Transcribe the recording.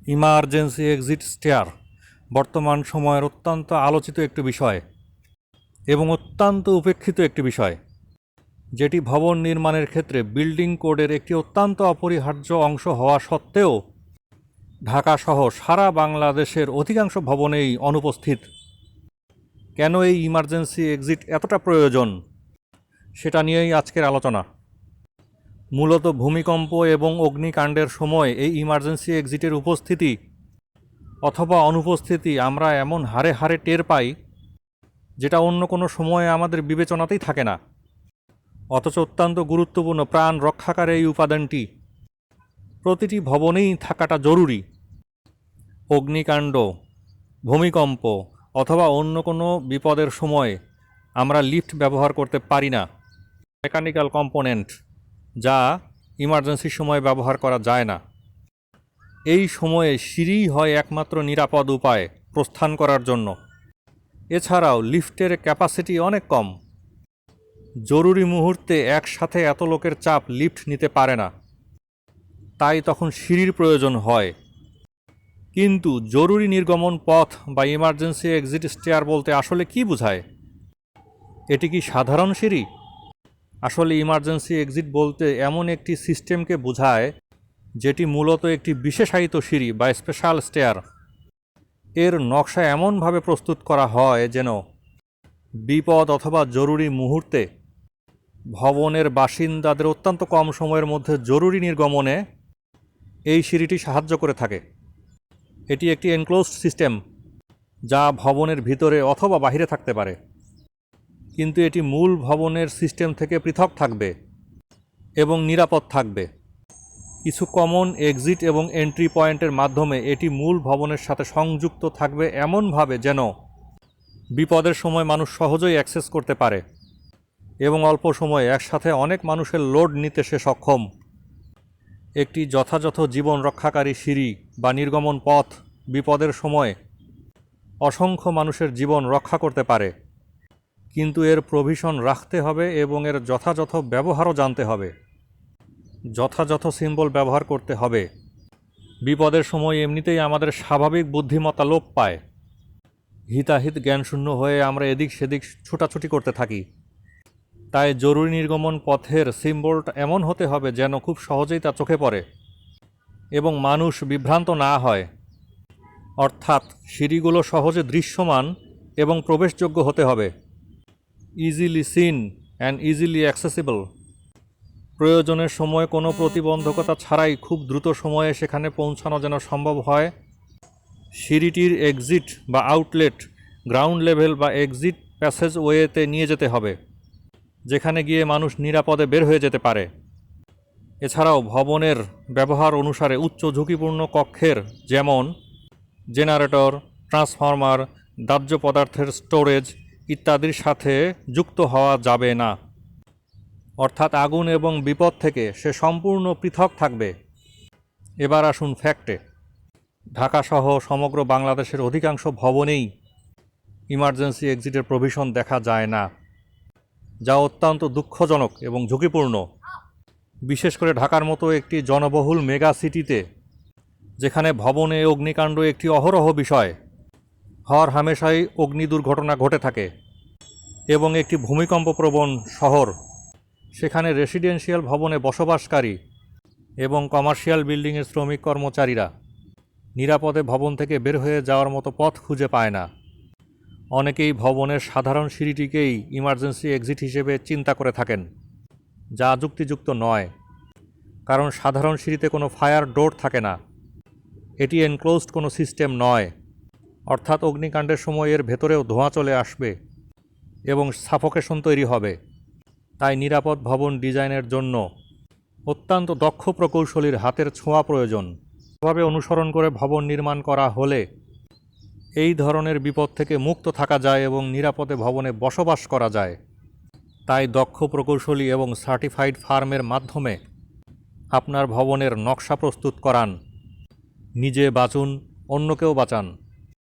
Emergency exit stair বর্তমান সময়ের অত্যন্ত আলোচিত একটি বিষয় এবং অত্যন্ত উপেক্ষিত একটি বিষয়, যেটি ভবন নির্মাণের ক্ষেত্রে বিল্ডিং কোডের একটি অত্যন্ত অপরিহার্য অংশ হওয়া সত্ত্বেও ঢাকাসহ সারা বাংলাদেশের অধিকাংশ ভবনেই অনুপস্থিত। কেন এই ইমার্জেন্সি এক্সিট এতটা প্রয়োজন, সেটা নিয়েই আজকের আলোচনা। মূলত ভূমিকম্প এবং অগ্নিকাণ্ডের সময় এই ইমার্জেন্সি এক্সিটের উপস্থিতি অথবা অনুপস্থিতি আমরা এমন হারে হারে টের পাই, যেটা অন্য কোনো সময়ে আমাদের বিবেচনাতেই থাকে না। অথচ অত্যন্ত গুরুত্বপূর্ণ প্রাণ রক্ষাকারী এই উপাদানটি প্রতিটি ভবনেই থাকাটা জরুরি। অগ্নিকাণ্ড, ভূমিকম্প অথবা অন্য কোনো বিপদের সময় আমরা লিফট ব্যবহার করতে পারি না, মেকানিক্যাল কম্পোনেন্ট যা ইমার্জেন্সির সময় ব্যবহার করা যায় না। এই সময়ে সিঁড়িই হয় একমাত্র নিরাপদ উপায় প্রস্থান করার জন্য। এছাড়াও লিফটের ক্যাপাসিটি অনেক কম, জরুরি মুহূর্তে একসাথে এত লোকের চাপ লিফট নিতে পারে না, তাই তখন সিঁড়ির প্রয়োজন হয়। কিন্তু জরুরি নির্গমন পথ বা ইমার্জেন্সি এক্সিট স্টেয়ার বলতে আসলে কি বোঝায়? এটি কি সাধারণ সিঁড়ি? আসলে ইমার্জেন্সি এক্সিট বলতে এমন একটি সিস্টেমকে বোঝায় যেটি মূলত একটি বিশেষায়িত সিঁড়ি বা স্পেশাল স্টেয়ার। এর নকশা এমনভাবে প্রস্তুত করা হয় যেন বিপদ অথবা জরুরি মুহূর্তে ভবনের বাসিন্দাদের অত্যন্ত কম সময়ের মধ্যে জরুরি নির্গমনে এই সিঁড়িটি সাহায্য করে থাকে। এটি একটি এনক্লোজড সিস্টেম, যা ভবনের ভিতরে অথবা বাহিরে থাকতে পারে, কিন্তু এটি মূল ভবনের সিস্টেম থেকে পৃথক থাকবে এবং নিরাপদ থাকবে। কিছু কমন এক্সিট এবং এন্ট্রি পয়েন্টের মাধ্যমে এটি মূল ভবনের সাথে সংযুক্ত থাকবে এমনভাবে যেন বিপদের সময় মানুষ সহজেই অ্যাক্সেস করতে পারে এবং অল্প সময়ে একসাথে অনেক মানুষের লোড নিতে সে সক্ষম। একটি যথাযথ জীবন রক্ষাকারী সিঁড়ি বা নির্গমন পথ বিপদের সময় অসংখ্য মানুষের জীবন রক্ষা করতে পারে, কিন্তু এর প্রভিশন রাখতে হবে এবং এর যথাযথ ব্যবহারও জানতে হবে। যথাযথ সিম্বল ব্যবহার করতে হবে। বিপদের সময় এমনিতেই আমাদের স্বাভাবিক বুদ্ধিমত্তা লোপ পায়। হিতাহিত জ্ঞানশূন্য হয়ে আমরা এদিক সেদিক ছুটাছুটি করতে থাকি। তাই জরুরি নির্গমন পথের সিম্বলটা এমন হতে হবে যেন খুব সহজেই তা চোখে পড়ে এবং মানুষ বিভ্রান্ত না হয়। অর্থাৎ সিঁড়িগুলো সহজে দৃশ্যমান এবং প্রবেশযোগ্য হতে হবে। Easily seen and easily accessible. প্রয়োজনের সময় কোনো প্রতিবন্ধকতা ছাড়াই খুব দ্রুত সময়ে সেখানে পৌঁছানো যেন সম্ভব হয়। সিঁড়িটির এক্সিট বা আউটলেট গ্রাউন্ড লেভেল বা এক্সিট প্যাসেজ ওয়েতে নিয়ে যেতে হবে, যেখানে গিয়ে মানুষ নিরাপদে বের হয়ে যেতে পারে। এছাড়াও ভবনের ব্যবহার অনুসারে উচ্চ ঝুঁকিপূর্ণ কক্ষের যেমন জেনারেটর, ট্রান্সফরমার, দাহ্য পদার্থের স্টোরেজ ইত্যাদির সাথে যুক্ত হওয়া যাবে না। অর্থাৎ আগুন এবং বিপদ থেকে সে সম্পূর্ণ পৃথক থাকবে। এবার আসুন ফ্যাক্টে। ঢাকাসহ সমগ্র বাংলাদেশের অধিকাংশ ভবনেই ইমার্জেন্সি এক্সিটের প্রভিশন দেখা যায় না, যা অত্যন্ত দুঃখজনক এবং ঝুঁকিপূর্ণ। বিশেষ করে ঢাকার মতো একটি জনবহুল মেগা সিটিতে, যেখানে ভবনে অগ্নিকাণ্ড একটি অহরহ বিষয়, হর হামেশাই অগ্নি দুর্ঘটনা ঘটে থাকে, এবং একটি ভূমিকম্পপ্রবণ শহর, সেখানে রেসিডেন্সিয়াল ভবনে বসবাসকারী এবং কমার্শিয়াল বিল্ডিংয়ের শ্রমিক কর্মচারীরা নিরাপদে ভবন থেকে বের হয়ে যাওয়ার মতো পথ খুঁজে পায় না। অনেকেই ভবনের সাধারণ সিঁড়িটিকেই ইমার্জেন্সি এক্সিট হিসেবে চিন্তা করে থাকেন, যা যুক্তিযুক্ত নয়। কারণ সাধারণ সিঁড়িতে কোনো ফায়ার ডোর থাকে না, এটি এনক্লোজড কোনো সিস্টেম নয়। অর্থাৎ অগ্নিকাণ্ডের সময় এর ভেতরেও ধোঁয়া চলে আসবে এবং সাফোকেশন তৈরি হবে। তাই নিরাপদ ভবন ডিজাইনের জন্য অত্যন্ত দক্ষ প্রকৌশলীর হাতের ছোঁয়া প্রয়োজন। এভাবে অনুসরণ করে ভবন নির্মাণ করা হলে এই ধরনের বিপদ থেকে মুক্ত থাকা যায় এবং নিরাপদে ভবনে বসবাস করা যায়। তাই দক্ষ প্রকৌশলী এবং সার্টিফাইড ফার্মের মাধ্যমে আপনার ভবনের নকশা প্রস্তুত করান। নিজে বাঁচুন, অন্যকেও বাঁচান।